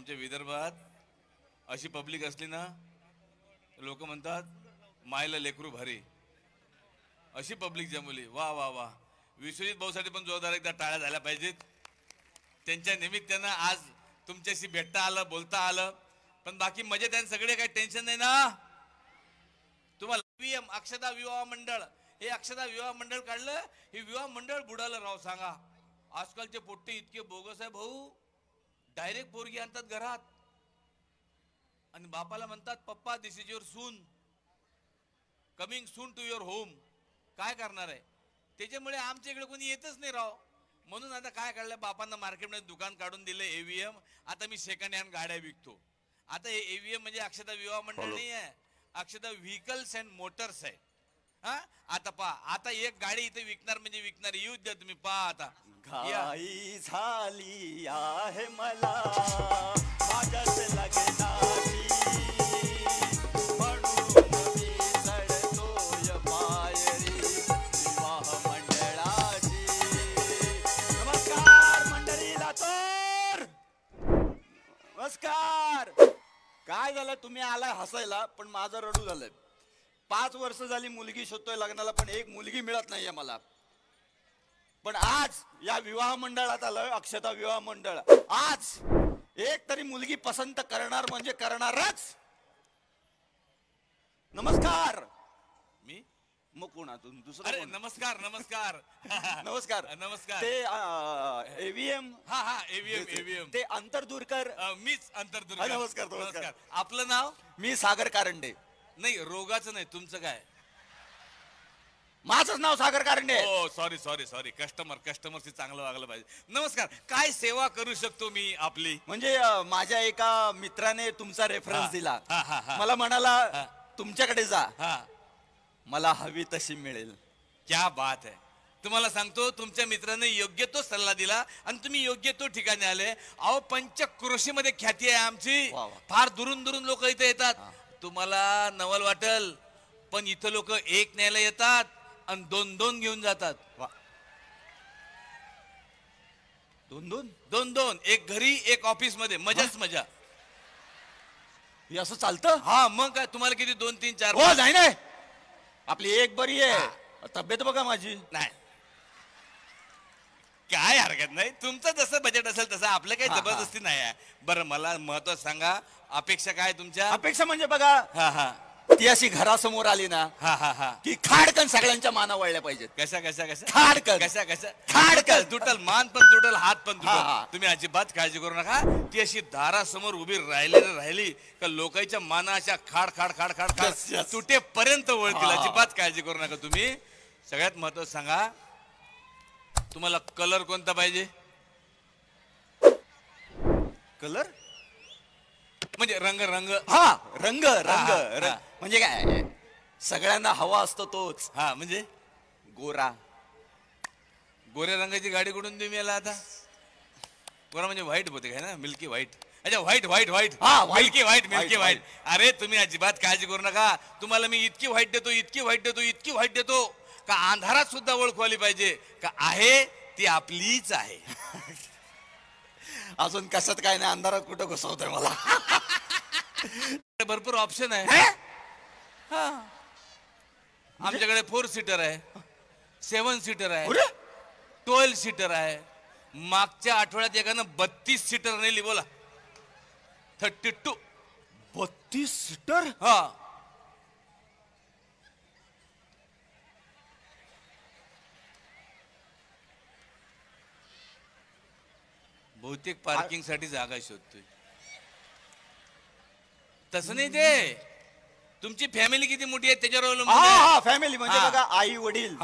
आमच्या विदर्भात अशी पब्लिक असली ना लोक म्हणतात मायला लेकरू भारी. अशी पब्लिक जमवली. वा वा वा. विश्वजित भाऊसाठी पण जोरदार एकदा टाळ्या झाल्या पाहिजेत. त्यांच्या निमित्तानं आज तुमच्याशी भेटता आलं, बोलता आलं. पण बाकी मजेत आहे सगळे, काही टेन्शन नाही ना. तुम्हाला ईव्हीएम अक्षता विवाह मंडळ, हे अक्षता विवाह मंडळ काढलं, हे विवाह मंडळ बुडालं राव. सांगा आजकालचे पोट्टे इतके बोगस आहे भाऊ. डायरेक्ट पोरगी आणतात घरात आणि बापाला म्हणतात पप्पा दिस इज युअर सून, coming soon to your home. काय करणार आहे? त्याच्यामुळे आमच्या इकडे कोणी येतच नाही राव. म्हणून आता काय काढलं, बापांना मार्केटमध्ये दुकान काढून दिलं ईव्हीएम. आता मी सेकंड हँड गाड्या विकतो. आता हे ईव्हीएम म्हणजे अक्षता विवाह मंडळ नाही आहे, अक्षता व्हेकल्स अँड मोटर्स आहे. हा आता पहा, आता एक गाडी इथे विकणार म्हणजे विकणार. येऊ द्या तुम्ही, पहा आता. घाई झाली आहे मला माझ्याच लग्नाची, म्हणून मी चढतोय पायरी विवाह मंडळाची. नमस्कार मंडळीला तर नमस्कार. काय झालं, तुम्ही आलाय हसायला पण माझं रडू झालंय. 5 वर्ष झाली मुलगी शोधतोय लग्नाला, पण एक मुलगी मिळत नाहीये मला. पण आज या विवाह मंडळात आलोय, अक्षता विवाह मंडळ. आज एक तरी मुलगी पसंत करणार म्हणजे करणारच. नमस्कार. मी मग कोणातून दुसरं? अरे नमस्कार नमस्कार नमस्कार नमस्कार. ते एव्हीएम. हा हा एव्हीएम एव्हीएम ते अंतरदूरकर. मीच अंतरदूर. नमस्कार नमस्कार. आपलं नाव? मी सागर कारंडे. नाही रोगाचं नाही, तुमचं काय? माझंच नाव सागर कारंडे. हो सॉरी सॉरी सॉरी. कस्टमरशी चांगलं वागलं पाहिजे. नमस्कार, काय सेवा करू शकतो मी आपली? म्हणजे माझ्या एका मित्राने तुमचा रेफरन्स दिला. हा, हा, हा. मला म्हणाला तुमच्याकडे जा, हा मला हवी तशी मिळेल. क्या बात आहे. तुम्हाला सांगतो, तुमच्या मित्राने योग्य तो सल्ला दिला आणि तुम्ही योग्य तो ठिकाणी आले. अहो पंचक्रोशीमध्ये ख्याती आहे आमची. वा, वा. फार दुरून दुरून लोक इथे येतात. तुम्हाला नवल वाटल पण इथं लोक एक न्यायला येतात आणि 2-2 घेऊन जातात. दोन एक घरी एक ऑफिस मध्ये. मजाच मजा. हे असं चालतं? हा मग काय, तुम्हाला किती 2, 3, 4? हो नाही नाही, आपली एक बरी आहे. तब्येत बघा माझी. नाही काय हरकत नाही, तुमचं जसं बजेट असेल तसं. आपलं काही जबरदस्ती नाही आहे. बरं मला महत्वाचं सांगा, अपेक्षा काय तुमच्या? अपेक्षा म्हणजे बघा, हा हा ती अशी घरासमोर आली ना हा हा हा की खाडकन सगळ्यांच्या माना वळल्या पाहिजेत. कशा कशा कशा खाडकन. कशा कशा खाडकन. तुटल मान पण तुटल, हात पण तुटल. तुम्ही अजिबात काळजी करू नका. ती अशी दारासमोर उभी राहिली का लोकांच्या माना अशा खाड खाड खाड खाड खाड तुटेपर्यंत वळतील. अजिबात काळजी करू नका तुम्ही. सगळ्यात महत्वाचं सांगा, तुम्हाला कलर कोणता पाहिजे? कलर म्हणजे रंग रंग. हा रंग रंग हा. म्हणजे काय, सगळ्यांना हवा असतो तोच. हा म्हणजे गोरा. गोऱ्या रंगाची गाडी कुठून देऊ मला आता? गोरा म्हणजे व्हाईट होते काय ना, मिल्की व्हाईट. अच्छा व्हाईट व्हाईट व्हाईट. हा milky white milky white. White. अरे तुम्ही अजिबात काळजी करू नका. तुम्हाला मी इतकी व्हाईट देतो, इतकी व्हाईट देतो, इतकी व्हाईट देतो का अंधारात सुद्धा ओळखू आली पाहिजे का आहे ती आपलीच आहे. अजून कशात काय नाही, अंधारात कुठं घुसवतोय मला. भरपूर ऑप्शन आहे. आमच्याकडे 4 सीटर आहे, 7 सीटर आहे, 12 सीटर आहे. मागच्या आठवड्यात एकानं 32 सीटर नेली. बोला 32. 32 सीटर. हा बहुतेक पार्किंग साठी जागा शोधतोय. तसं नाही, ते तुमची फॅमिली किती मोठी आहे त्याच्यावर अवलंबून आहे. फॅमिली म्हणजे बघा, आई वडील,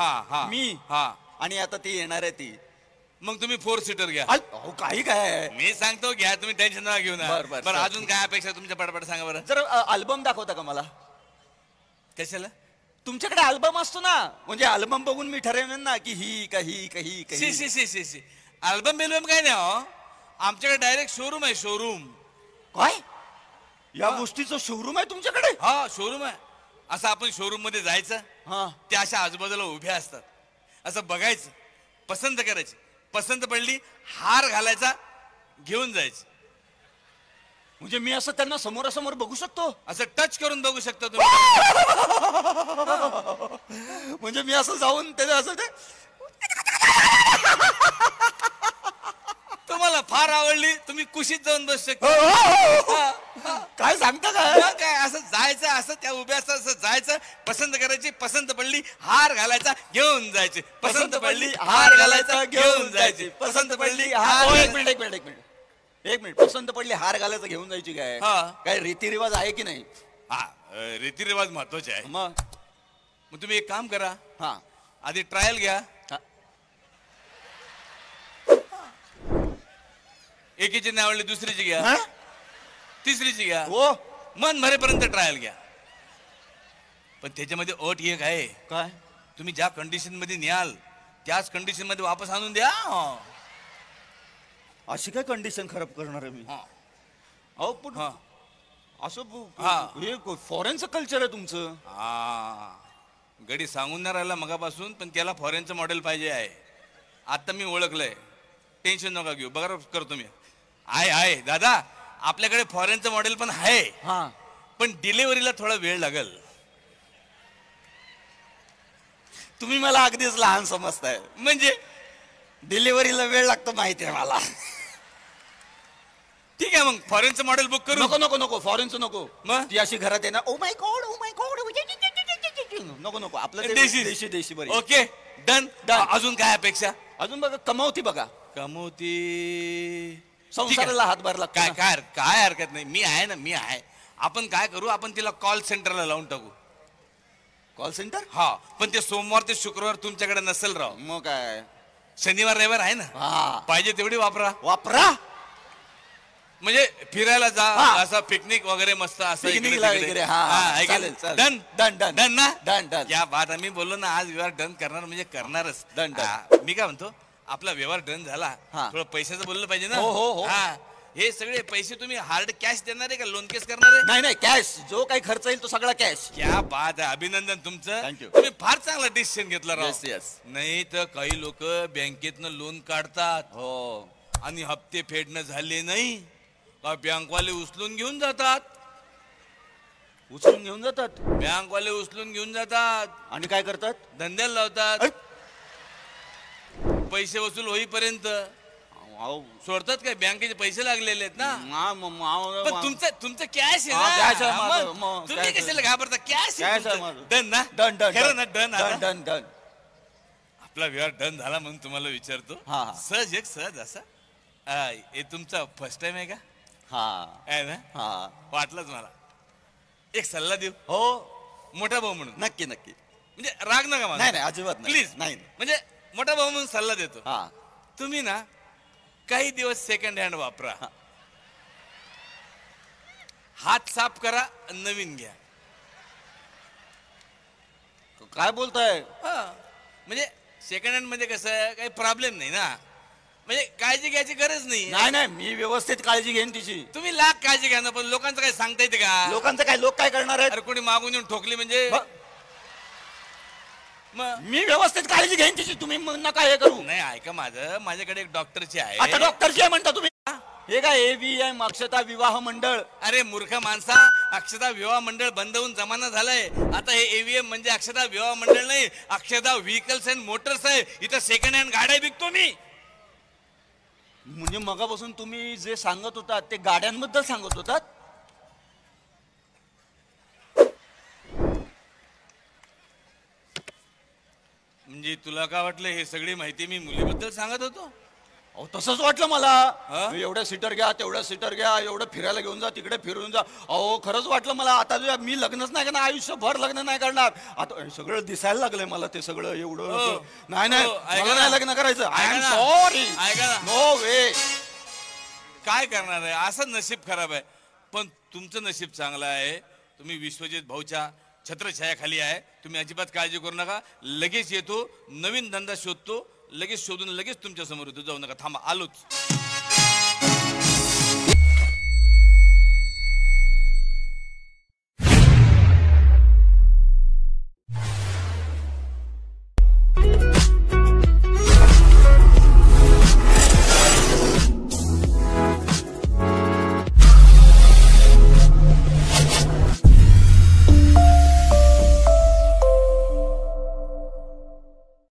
मी हा आणि आता ती येणार आहे ती. मग तुम्ही 4 सीटर घ्या. काही काय, मी सांगतो घ्या, तुम्ही टेन्शन नका घेऊन. बरं अजून काय अपेक्षा तुमच्या? पटापट सांगा बरं. जर अल्बम दाखवता का मला? कशाला? तुमच्याकडे अल्बम असतो ना, म्हणजे अल्बम बघून मी ठरवेन ना की ही काही काही सी सी सी सी सी अल्बम बिल्बम काय नाही हो. आमच्याकडे डायरेक्ट शोरूम आहे. शोरूम. काय या गोष्टीचं शोरूम आहे तुमच्याकडे? हा शोरूम आहे. असं आपण शोरूम मध्ये जायचं, त्या अशा आजूबाजूला उभ्या असतात, असं बघायचं, पसंत करायची, पसंत पडली हार घालायचा, घेऊन जायचं. म्हणजे मी असं त्यांना समोरासमोर बघू शकतो? असं टच करून बघू शकता तुम्ही. म्हणजे मी असं जाऊन त्याला असं ते तुम्हाला फार आवडली, तुम्ही कुशीत जाऊन बसू शकता. काय सांगता काय? मग काय, असं जायचं, असं त्या उभ्या असं असं जायचं, पसंत करायची, पसंत पडली हार घालायचा, घेऊन जायचे, पसंत पडली हार घालायचा, घेऊन जायचे, पसंत पडली हार. एक मिनिट एक मिनिट एक मिनिट एक मिनिट. पसंत पडली हार घालायचं घेऊन जायची काय? हा. काय रीतिरिवाज आहे की नाही? हा, रीतिरिवाज महत्वाचे आहे. मग मग तुम्ही एक काम करा, हा आधी ट्रायल घ्या. हा. एकीची नाही आवडली दुसरीची घ्या, हा? तिसरीची घ्या, हो मन भरेपर्यंत ट्रायल घ्या. पण त्याच्यामध्ये अट एक आहे, काय? तुम्ही ज्या कंडिशन मध्ये न्याल त्याच कंडिशन मध्ये वापस आणून द्या. अशी काय कंडिशन खराब करणार आहे मी? हा. अहो पण हा. असं हा. हे फॉरेनचं कल्चर आहे तुमचं. गडी सांगून नाही राहिला मगापासून, पण त्याला फॉरेनचं मॉडेल पाहिजे आहे. आता मी ओळखलंय, टेन्शन नका घेऊ, बघा करतो मी. आहे दादा, आपल्याकडे फॉरेनचं मॉडेल पण आहे, हा पण डिलिव्हरीला थोडा वेळ लागेल. तुम्ही मला अगदीच लहान समजताय. म्हणजे डिलिव्हरीला वेळ लागतो माहिती आहे मला. ठीक आहे, मग फॉरेनचं मॉडेल बुक करू. नको नको नको फॉरेनचं नको. मग ती अशी घरात आहे ना, oh my God oh my God, नको नको. आपलं ते देशी देशी देशी बरी. Okay, done. Done. अजून काय अपेक्षा? अजून बघा कमावती बघा, कमवती, संसाराला हातभार लागतो काय ना. काय काय हरकत नाही. मी आहे ना, मी आहे. आपण काय करू, आपण तिला कॉल सेंटरला लावून टाकू. Call centre. हा, पण ते सोमवार ते शुक्रवार तुमच्याकडे नसेल राव. मग काय? शनिवार रविवार आहे ना, हा पाहिजे तेवढी वापरा. वापरा. म्हणजे फिरायला जा, हा. असं पिकनिक वगैरे मस्त असं पिकनिकला वगैरे. हा चालेल डन चालेल. डन डन डन ना. Done done. क्या बात. आम्ही बोललो ना, आज व्यवहार डन करणार म्हणजे करणारच. Done, done. हा, मी काय म्हणतो, आपला व्यवहार डन झाला, हा. थोडं पैशाचं बोललं पाहिजे ना. हो, हो, हो. हा, हे सगळे पैसे तुम्ही हार्ड कॅश देणार आहे का लोन केस करणार आहे? नाही नाही कॅश. जो काही खर्च येईल तो सगळा कॅश. क्या बात आहे, अभिनंदन तुमचं. Thank you. तुम्ही फार चांगला डिसिजन घेतला राव. Yes, yes. नाही तर काही लोक बँकेतनं लोन काढतात हो आणि हप्ते फेडणं झाले नाही का बँकवाले उचलून घेऊन जातात. उचलून घेऊन जातात बँकवाले उचलून घेऊन जातात, आणि काय करतात? धंद्याला लावतात. ऐ! पैसे वसूल होईपर्यंत अहो, सोडतात काय, बँकेचे पैसे लागलेले आहेत ना. पण तुमचं कॅश आहे हा, cash आहे ना. माझं, मग मग तुम्ही cash आहे. कशाला घाबरता? कॅश Cash आहे माझं. डन ना. डन डन खरं ना, डन. Done done done. आपला व्यवहार डन झाला म्हणून तुम्हाला विचारतो. हा, हा. सहज एक सहज असा, हे तुमचा फर्स्ट टाइम आहे का? हा आहे ना. हा वाटलंच मला. एक सल्ला देऊ, हो मोठा भाऊ म्हणून. नक्की नक्की. म्हणजे राग नका मला. नाही नाही अजिबात नाही. प्लीज. नाही म्हणजे मोठा भाऊ म्हणून सल्ला देतो. हा तुम्ही ना काही दिवस सेकंड हँड वापरा, हा. हात साफ करा, नवीन घ्या. काय बोलताय? हा, म्हणजे सेकंड हँड मध्ये कसं आहे, काही प्रॉब्लेम नाही ना. म्हणजे काळजी घ्यायची गरज नाही. नाही नाही मी व्यवस्थित काळजी घेईन तिची. तुम्ही लाख काळजी घ्या ना, पण लोकांचं काही सांगता येते का? लोकांचं काय? लोक काय करणार आहेत? अरे कोणी मागून येऊन ठोकली म्हणजे मग मी व्यवस्थित काळजी घेईन तिची. तुम्ही नका हे करू. नाही, ऐका माझं, माझ्याकडे एक डॉक्टरची आता आहे. डॉक्टरची आहे म्हणता तुम्ही? हे काय AVM अक्षता विवाह मंडळ? अरे मूर्ख माणसा, अक्षता विवाह मंडळ बंद होऊन जमाना झालाय. आता हे AVM म्हणजे अक्षता विवाह मंडळ नाही, अक्षता व्हेकल्स अँड मोटर्स आहे. इथं सेकंड हँड गाड्या विकतो मी. म्हणजे मगापासून तुम्ही जे सांगत होतात ते गाड्यांबद्दल सांगत होतात? म्हणजे तुला काय वाटलं हे सगळी माहिती मी मुलीबद्दल सांगत होतो? अहो तसंच वाटलं मला. हा? एवढ्या सीटर घ्या, तेवढ्या सीटर घ्या, एवढं फिरायला घेऊन जा, तिकडे फिरून जा. अहो खरंच वाटलं मला. आता मी लग्नच नाही करणार, आयुष्यभर लग्न नाही करणार. आता सगळं दिसायला लागलंय मला ते सगळं एवढं. हो. नाही नाही हो, ऐका मला ना. नाही लग्न करायचं. आय ऐका एम ना. सॉरी. ऐका ना. नो वे. काय करणार आहे, असं नशीब खराब आहे. पण तुमचं नशीब चांगलं आहे, तुम्ही विश्वजित भाऊच्या छत्रछायाखाली आहे. तुम्ही अजिबात काळजी करू नका. लगेच येतो, नवीन धंदा शोधतो, लगेच शोधून लगेच तुमच्या समोर येतो. जाऊ नका, थांबा, आलोच.